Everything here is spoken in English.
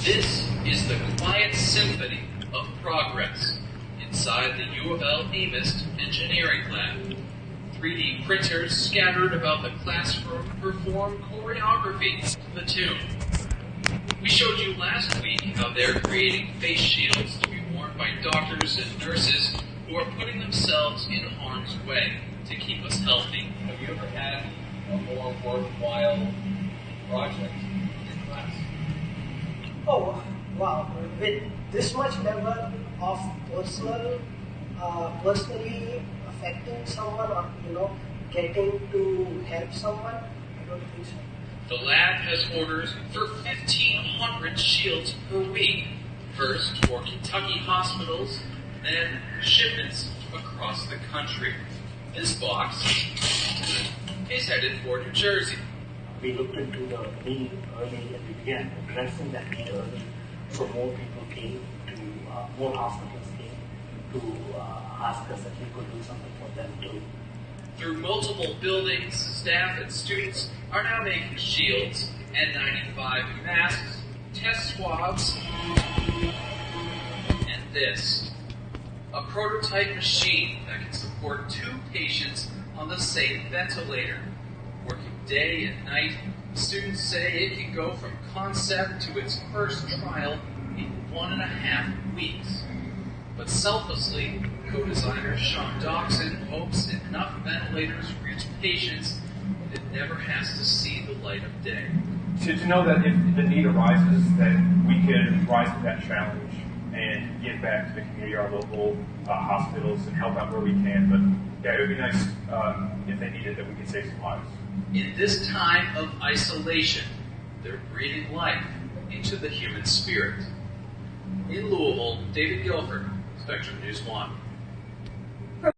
This is the quiet symphony of progress inside the U of L AMIST engineering lab. 3D printers scattered about the classroom perform choreography to the tune. We showed you last week how they're creating face shields to be worn by doctors and nurses who are putting themselves in harm's way to keep us healthy. Have you ever had a more worthwhile project in class? Oh, wow. With this much level of personally affecting someone or, getting to help someone, I don't think so. The lab has orders for 1,500 shields per week. First for Kentucky hospitals, then shipments across the country. This box is headed for New Jersey. We looked into the need early and we began addressing that need early. So more people came to, more hospitals came to ask us if we could do something for them too. Through multiple buildings, staff and students are now making shields, N95 masks, test swabs, and this. A prototype machine that can support 2 patients on the same ventilator. Working day and night, students say it can go from concept to its first trial in 1.5 weeks. But selflessly, co-designer Sean Doxson hopes enough ventilators reach patients that it never has to see the light of day. To know that if the need arises, that we can rise to that challenge and give back to the community, our local hospitals, and help out where we can. But yeah, it would be nice if they needed that we could save some lives. In this time of isolation, they're breathing life into the human spirit. In Louisville, David Guilford, Spectrum News 1.